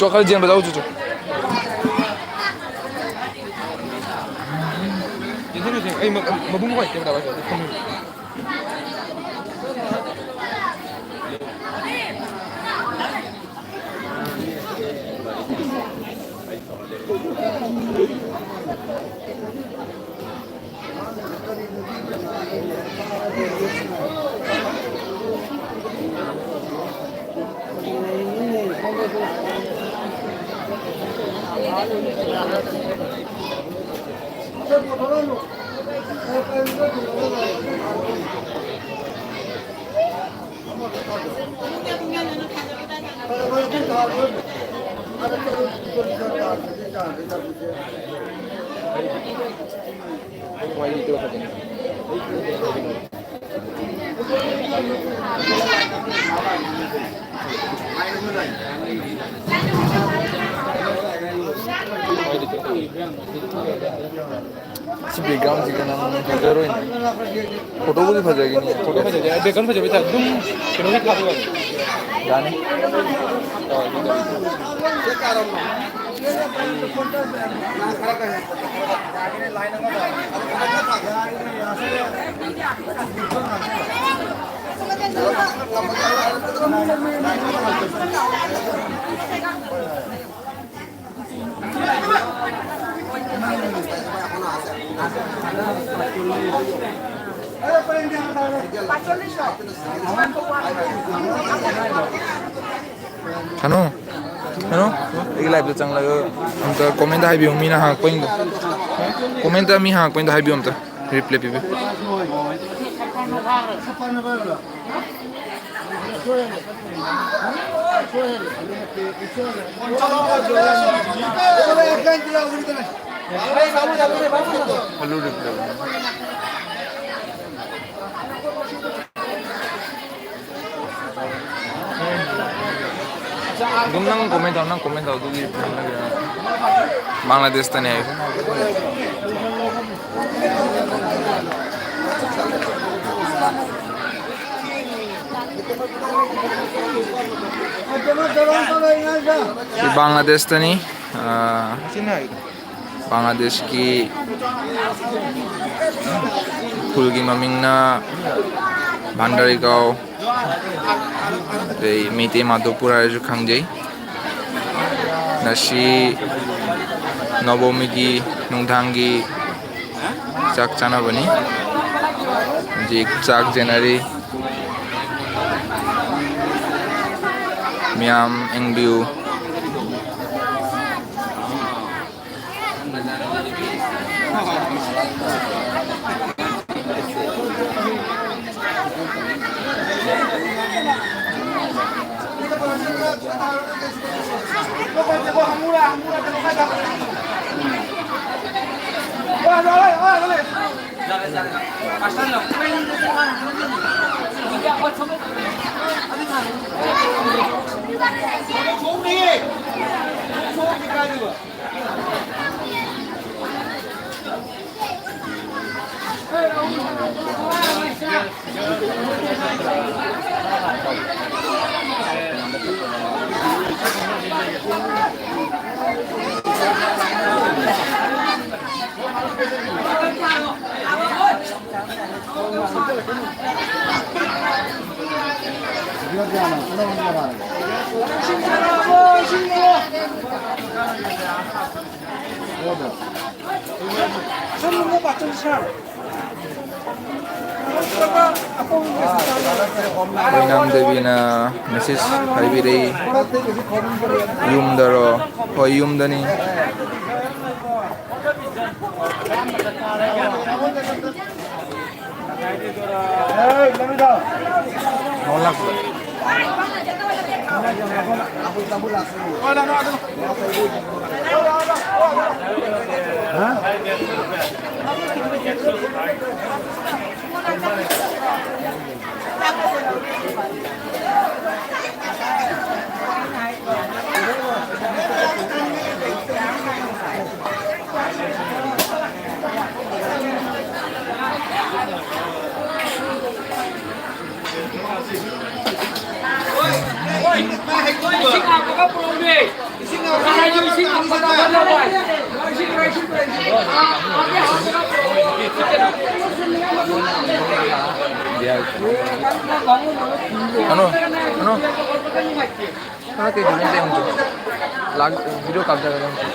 खर जेन बजाओ चो ꯑꯩ ꯃꯕꯨꯡ ꯅꯨꯡꯉꯥꯏꯇꯦꯕ ꯁꯤ ꯕꯦꯛꯒ꯭ꯔꯥꯎꯟꯁꯤꯒ ꯅꯪ ꯐꯖꯔꯣꯏꯅꯦ ꯐꯣꯇꯣꯕꯨꯗꯤ ꯐꯖꯒꯅꯤ ꯐꯣꯇꯣ ꯐꯖꯒꯦ ꯕꯦꯛꯒ꯭ꯔꯥꯎꯟ ꯐꯖꯕ ꯇꯥꯏ ꯑꯗꯨꯝ ꯀꯩꯅꯣꯒꯤ ꯊꯥꯕ ꯌꯥꯅꯤ Ano? Ano? Igi live da changlaga amta comment haibiyo mina hangpinda. Comment mi hangpinda haibiyo amta reply pibe. Hello reply. Dum nang comment daw duli Bangladesh tane ay Bangladesh tani Bangladesh ki Hulgi maming na Bhandarigao Mite Madhopura ju khangjai nasi Nobomigi nungthangi chak chana bani jik chak jenari miam engbiu Oinam Devi na message haibirei yumdaro hoi yumdani Ano? Ano? Bakit ito? Hindi mo ito. Video capture ka lang ito.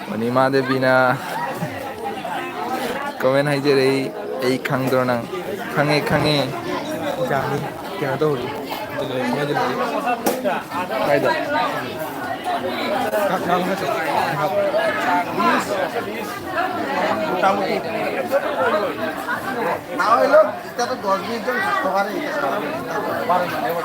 Manima de bina comment hai je ei khang dor nang khange jani kena to hori kai da kang ha to মোটামুটি না হইলো এটা তো 10-20 জন থাকতে পারে পারে না এবার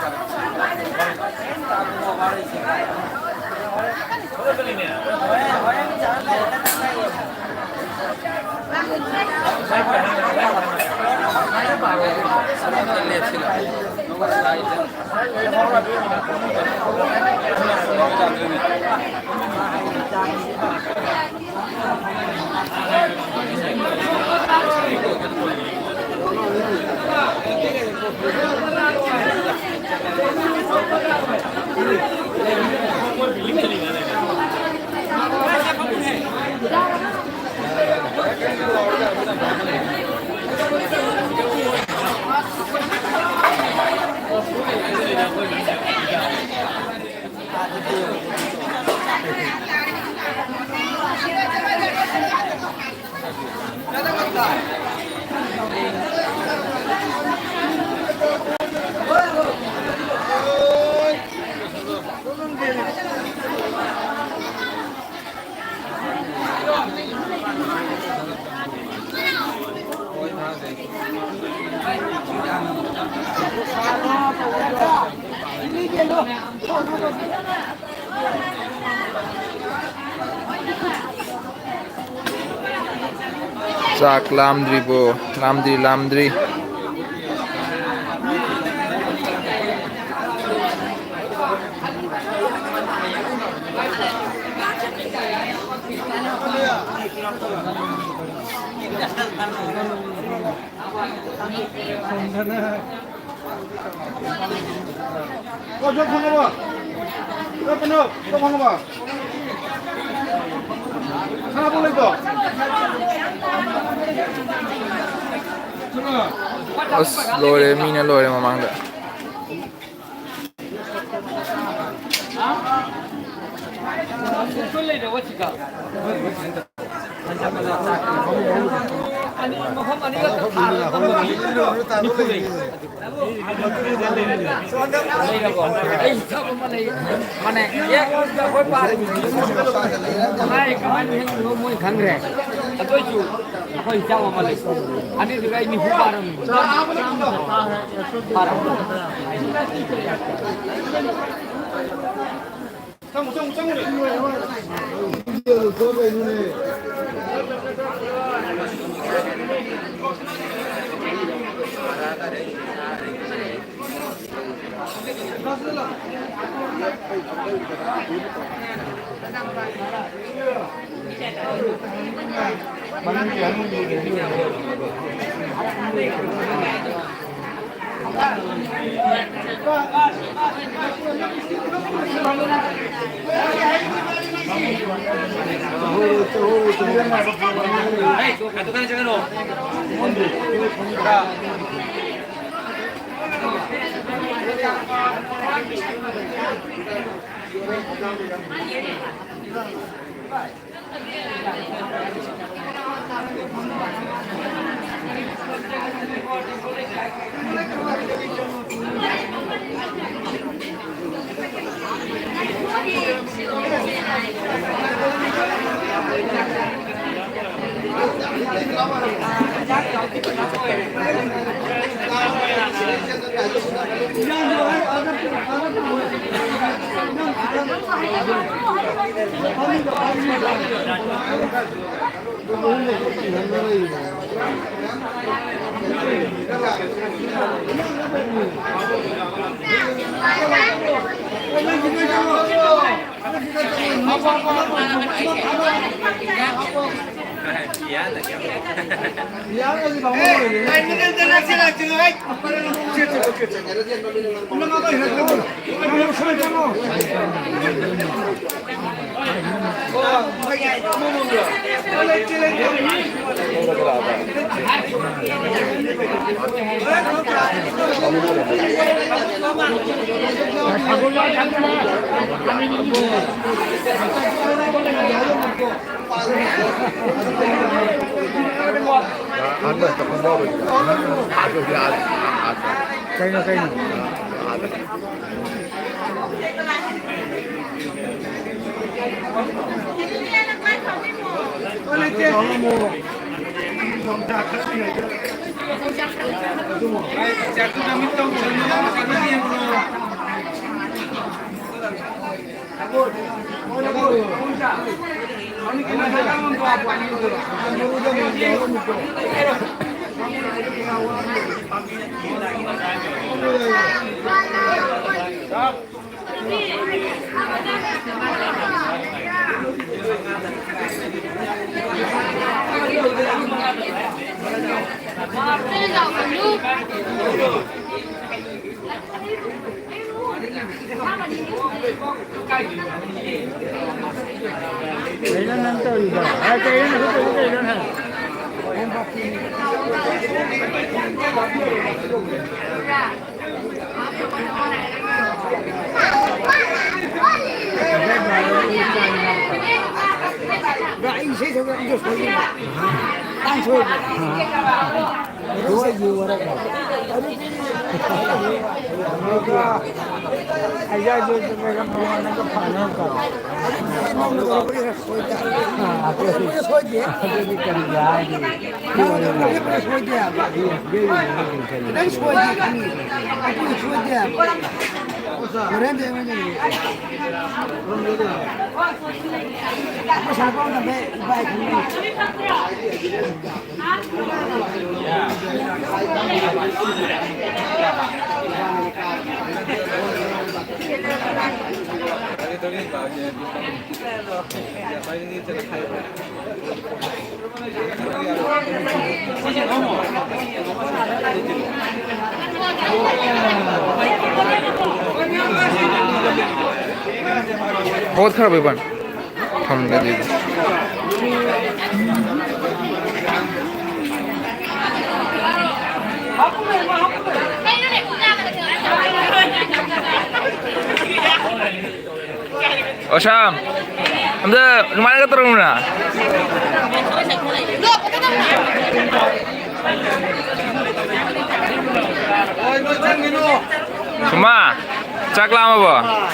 Sak lamdri po, lamdri. Os lore mina lore mamangda. बहुत खराब है बन हम ले दे Osham, हमसे rumah का terus mana? Semua, cak lama apa?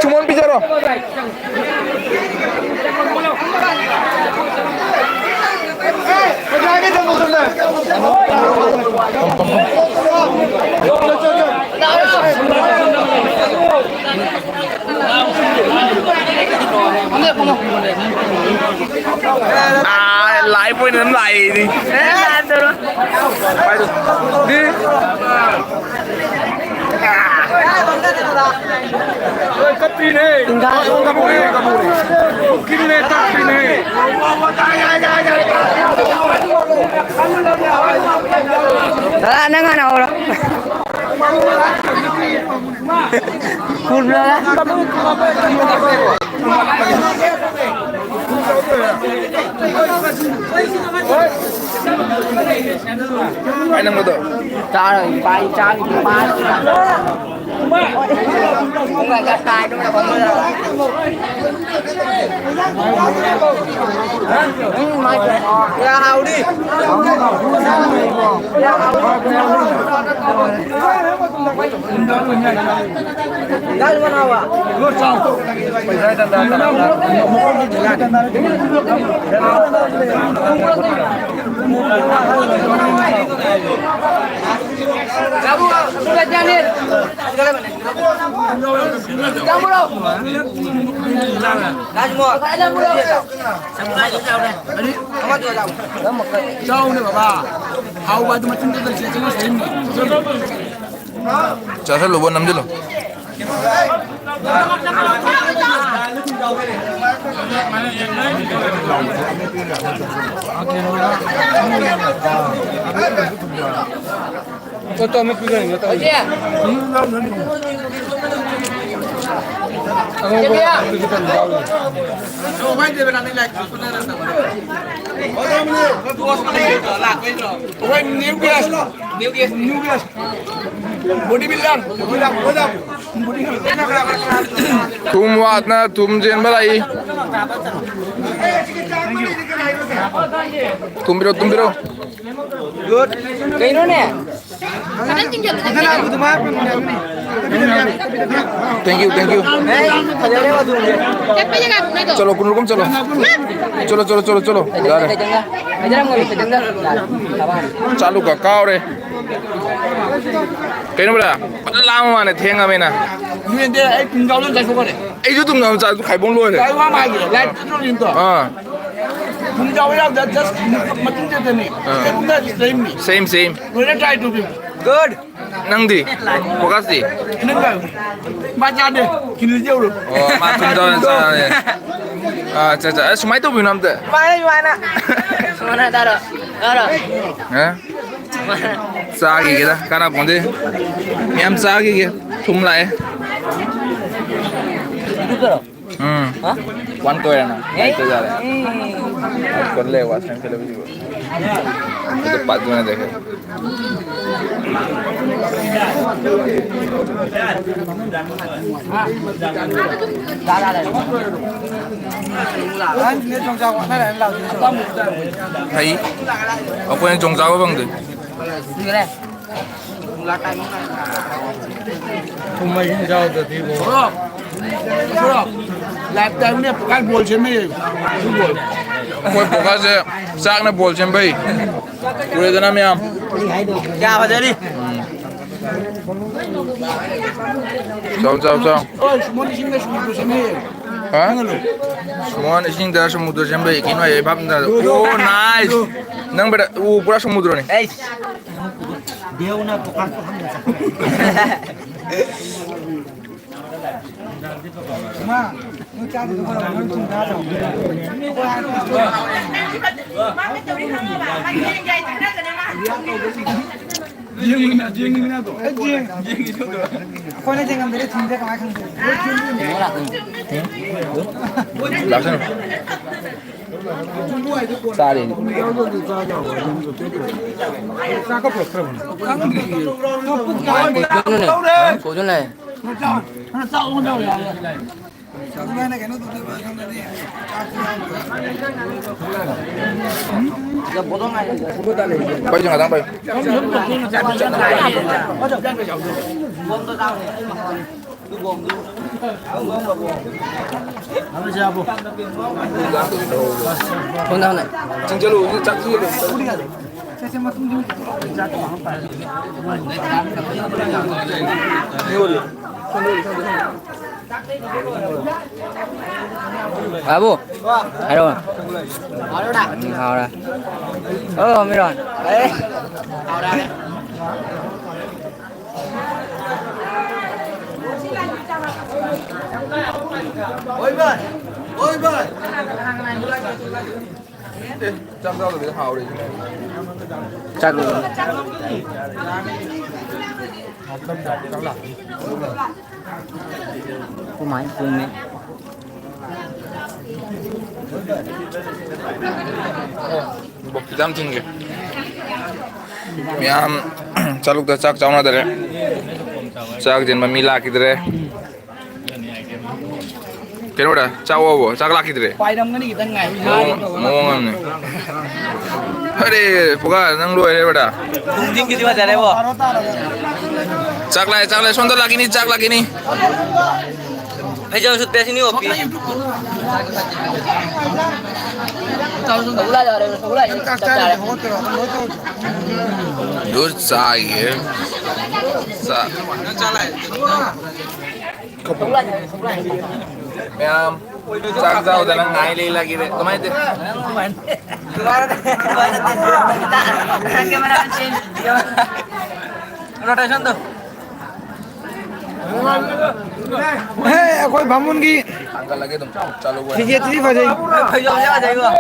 Cumon bicara. Lại quên đến lại đi. Đi. Kapine. Kapune. Kine kapine. Đó nó ngon nào rồi. Cút ra. Ai nang betul? Trời bay trời bay. Không phải gặp tài đâu là không được. Ra hầu đi. Đây con hầu à? Kamu sudah jalan. Kamu đâu? Đây mua. Jauh nih Bapak. Hau batu macam tu terus cuma sini. Cara lu buat 6 je lo. Toto मैं पिघल गया तो तुम वात ना तुम जेन बलाई तुम बिरो Good. Kayo na. Thank you चलो कुन रुकम चलो चलो जा रहे चालू का काव रे Kaya ba? Patalaman mo na tenga may na. Hindi, ay kung gawin tayo ko rin. Ay, ito na sa kaibong luwa. Tayo mamagi, lahat ito rin to. Ah, Kung gawin lang, just matinda din eh. Kung na, same ni. same. We'll try to be. Good. Nang di. Bukas di. Ano ba? Baca deh, kinilja ulo. Oh, matun daw sa. Ah, cha. Sumay to binam te. Mana? Mana daro? Daro. Ha? Sagi kita, kana ponde. Miam sagi ke. Tumla eh. Itu daro. Hah? Wan ko na. Ito jare. कर ले watch time खेले भी तो पाँच गुना देखे thấy ở quên trồng rau bằng được không mấy rau từ thì bố làm tay này các buồn trên này buồn quên bỏ ra sẽ sáng nó bol trên bay quên cái nào Chào vào đây đi. Chào ôi muốn đi xin cái này hả semua sing dari samudra sampai kini ayah bab ntar oh nice nang beda pura samudra nih Hey. dia una bukan Ma, nó cha thì nó chúng ta rồi. Riêng mình nào rồi. Riêng itu tuh. Kau ni jangan beri cinta kau akan. langsung sari Cô chỗ này. Nó sao không đâu vậy? bây giờ nggak tahu Không đâu này. chính chứ luôn chắc chứ Babu. Aduh. Aduh dah. Hao dah. Oh, Miron. Eh. Hao dah. Ôi bơi. Ôi bơi. chắc đâu được hào đi Chắc rồi. Có máy phun đấy. bọc jam ting ge miam chaluk da chak chauna dare chak jen ma mila kidre kenoda chawo bo chak la kidre Quay đâm cái này kita ngày mo ngam ne hare poga nang lo ere bada Gunting gitu aja deh, Bo. chak lai sondor lagi ni chak lagi ni Bây giờ sụt bé xin đi opi. Ulah rồi, ulah. dur sa ye sa miam chak jao da nang ngai le lagi de tomai de Kamera change. Rotation tuh. Hey, कोई बामुन की angkat lagi dong चालू हुआ ठीक है ठीक है Bây giờ sẽ vào đây cơ.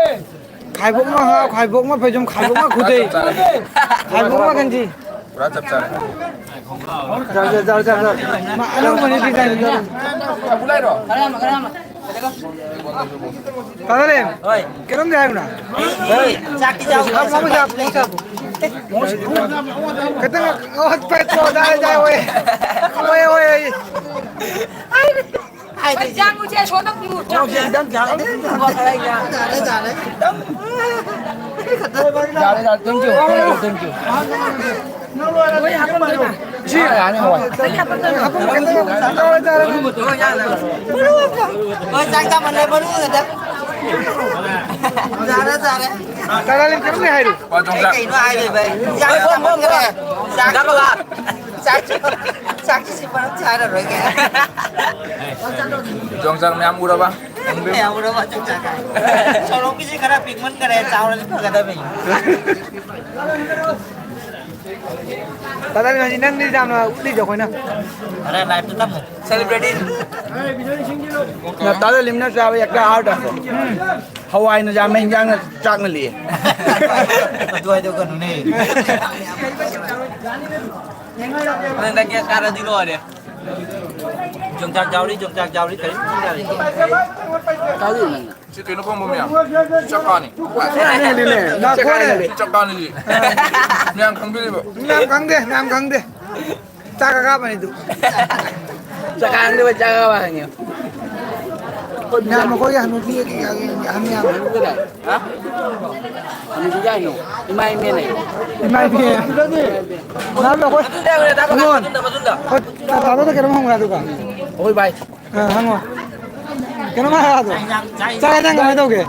खाई बोक में हाँ खाई बोक में पेजम खाई बोक में खुदे खाई बोक में कंजी पूरा चपचा जाओ मा अलग मनी भी जाए mulai ro Karama. कहाँ रे Oi. किरण दे आएगा ना Oi, sakit jauh. आप जा कहते हैं ओह पेट्रोल जाए ओए Anh Giang của chị số tóc một trăm. Tara lên cái này hay được. Qua trong dạng. Giang bom cái này. Giang các bạn. 짝지 싶어는 잘하러 이게. 정작 매 물어봐. 야 물어봐 좀 잠깐. 저런 기지 가라 빅만 그래 짜오는 거 가다 비. दादा भी नंदी जाना उड़ी जो कोई ना अरे लाइफ तो तब सेलिब्रेटिंग दादा लिमना चावे एक आर्ट है हवाई न जामे हिंजांग न चाक न लिए Dua itu kan ini. Nanti kita cara di luar ya. Jongcak jauh di tadi. Situ ini pun ya. Cakani. नहीं ले ना कोई ले Cakani sih. Yang kambing bu. नाम कंग दे चाका का बनी तू Sekarang dia baca apa hanya? नाम कोई हम की हम यहाँ Hah? Ini juga ini. Main ni. मैं भी नाम लो कोई Sudah udah dapat kan? Sudah. दादा तो केरम होगा तू का Oi baik. हाँ केरम होगा तू चाका चाका में तो के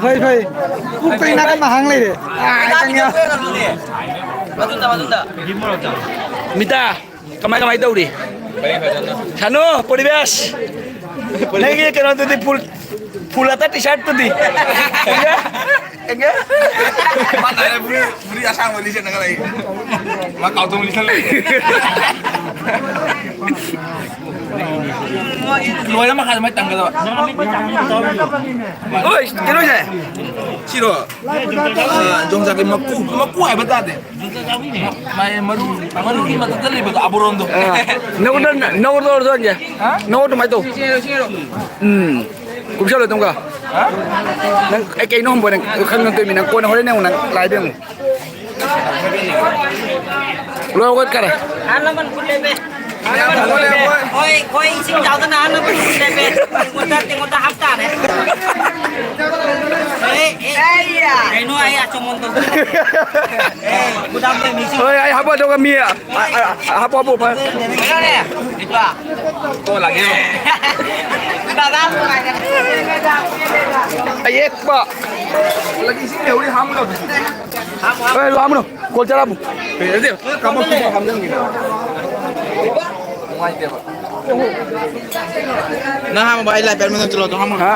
भाई भाई कुक कहीं ना कहीं महंग ले रे Tanya. Matunda. Mita, kamay daw di. Ano, poribesh. Lagi kena tu di full ata t-shirt tu di. Enggak? Mana ya beri asal beli sih negara ini. Mak kau tuh beli sendiri. Luar nama kan macam tanggal. Oi, kena je. Siro. Jongsak maku ay betul deh. May maru ni mata tali betul aburon tu. No aja. No tu mai tu. Cũng sao là tung cả? Nang cái nó không phải nang khăn nang tụi mình nang cô nó hồi nang nang lại đường. Lo quét cả. Halaman kulebe. Koi sing jauh tu halaman kulebe. Tengok dah hafta ni. Ini ayah cuma tu. Budak tu misi. Oi, ai apa dong kami ya? Apa? Mana ni? Itu. Tuh lagi. Dadah. Ai ek ba. Lagi sini udah ham kau. Oi, lo amno. Kol cara bu. Jadi kamu tuh ham dong gitu. Mulai dia pak. Nah, ham baik lah. Permen tu celok tu ham. Ha.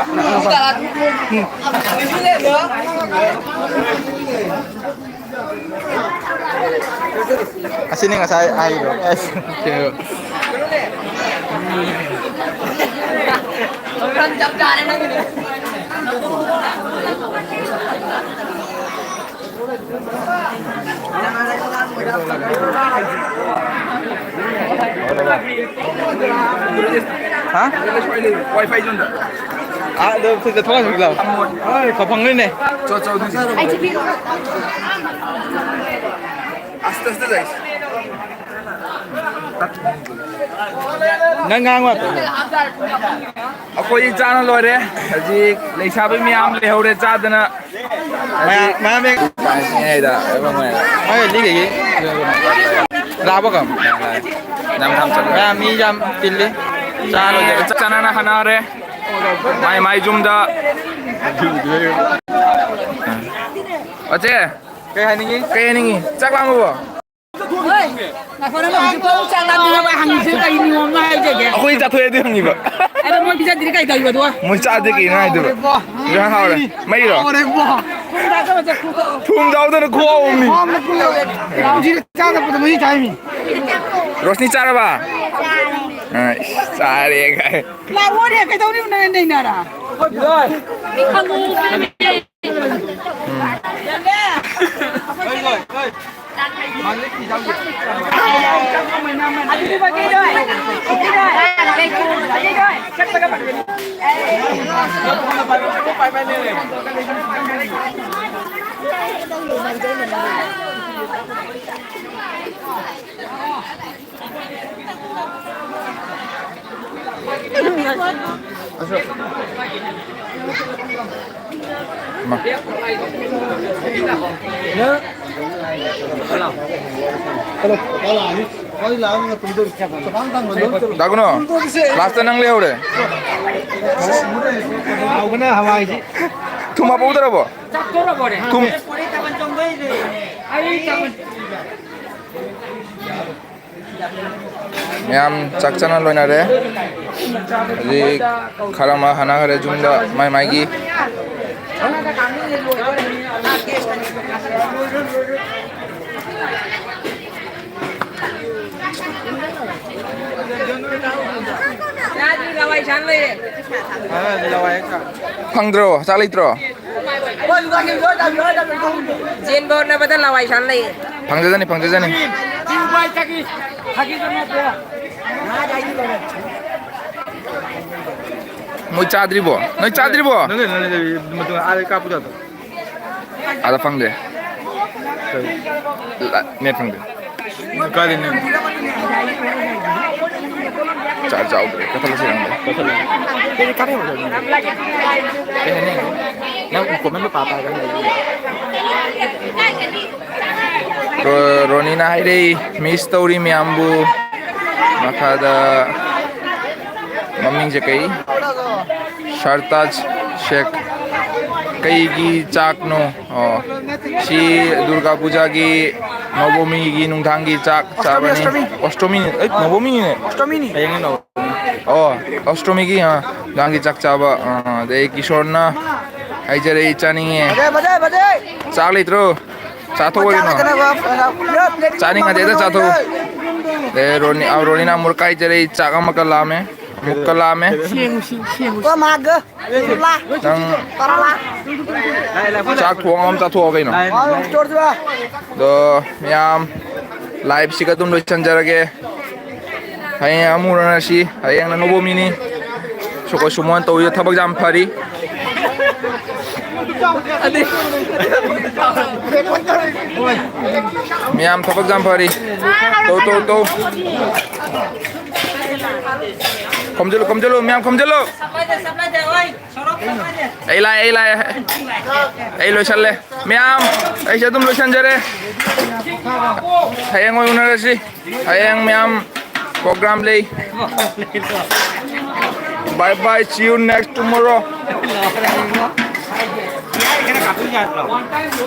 sini nggak saya air Orang jam-jam lagi ni. Hả? Wifi luôn đó. À, được thì thôi được rồi. Ôi, có phòng lên này. Cho đi. Ai cakap? Aste guys. Ngang quá. Ako yung channel lo re. Haji leisabi mi am le hore cha dana. Mà mình Nghe da, em nghe. ơi lý cái gì? Ra bao cầm. Nam tham channel. Ra mi jam tin đi. Ra rồi. Channel na hana re. Mai zoom da. Oce. Cái hai này Kayak ni. Cak lang mo. Oi, nak orang nak jumpa ucap lagi apa hangi cerita ini orang aja ke? Ako yung jatuh itu yung iba. Ada mau bisa diri kaya kayu dua. Mun cha de ki na itu. Yang hao re. Mai ro. Kita kan macam kuku. Thum jao da ko om ni. हम लोग को जी चांद पर मुझे time Rosni cara ba? Sare kai. Lah, orang kaya tahu ni mana ni nara. Rồi. Kamu. Ada di bagi doi. Bagi doi. Bagi doi. Cepat kapan ni? Daguno. Last nang le hore. आओगे ना हवाई जी Thum apa udah bo? Cakap boleh. Thum. ꯃꯌꯥꯝ ꯆꯥꯛ ꯆꯥꯅ ꯂꯣꯏꯅꯔꯦ ꯍꯧꯖꯤꯛ ꯈꯔ ꯑꯃ ꯍꯥꯟꯅꯈ꯭ꯔꯦ ꯌꯨꯝꯗ ꯃꯥꯏ ꯃꯥꯏꯒꯤ ꯐꯪꯗ꯭ꯔꯣ ꯆꯥꯛ ꯂꯩꯇ꯭ꯔꯣ ꯆꯦꯟꯕ ꯂꯋꯥꯏ ꯁꯥꯟ ꯂꯩ ꯐꯪꯖꯖꯅꯤ ꯐꯪꯖꯖꯅꯤ ꯃꯣꯏ ꯆꯥꯗ꯭ꯔꯤꯕꯣ ꯅꯣꯏ ꯆꯥꯗ꯭ꯔꯤꯕꯣ ꯑꯥꯗ ꯐꯪꯗꯦ ꯅꯦꯠ ꯐꯪꯗꯦ ꯆꯥꯎꯗ꯭ꯔꯦ ꯀꯊꯜꯂꯁꯤ ꯔꯣꯅꯤꯅ ꯍꯥꯏꯔꯛꯏ ꯃꯤꯁ ꯇꯧꯔꯤ ꯃꯌꯥꯝꯕꯨ ꯃꯈꯥꯗ ꯃꯃꯤꯡꯁꯦ ꯀꯩ ꯁꯔꯇꯥꯖ ꯁꯦꯛ ꯀꯩꯒꯤ ꯆꯥꯛꯅꯣ ꯁꯤ ꯗꯨꯔꯒꯥ ꯄꯨꯖꯥꯒꯤ ꯅꯕꯃꯤꯒꯤ ꯅꯨꯡꯗꯥꯡꯒꯤ ꯆꯥꯛ ꯆꯥꯕꯅꯤ ꯑꯣꯁꯇꯣꯃꯤꯅꯤ ꯅꯕꯃꯤꯅꯤꯅꯦ ꯑꯣꯁꯇꯣꯃꯤꯒꯤ ꯅꯨꯡꯗꯥꯡꯒꯤ ꯆꯥꯛ ꯆꯥꯕ ꯑꯗꯩ ꯀꯤꯁꯣꯔꯅ ꯍꯥꯏꯖꯔꯛꯏ ꯆꯥꯅꯤꯡꯉꯦ ꯆꯥꯛ ꯂꯩꯇ꯭ꯔꯣ चाथोगेनो चानिंगदेदा चाथो दे रोनिना मुर्का इजरे चागा मकला में मुकला में Có mà cơ. La. nang Parala. चाक थोंगम चाथोगेनो Chốt chưa? दो याम लाइव सिका तुम लोग चंजरगे हाय अमुरनाशी हाय अंगना नोबोमिनी सोको सुमन तो ये थबक जाम फारी मियाम थबक जाम फारी तो komjelo miam komjelo ei lo challe miam ei jadum lo chanjare hayang oi unarasi hayang miam program lay bye bye see you next tomorrow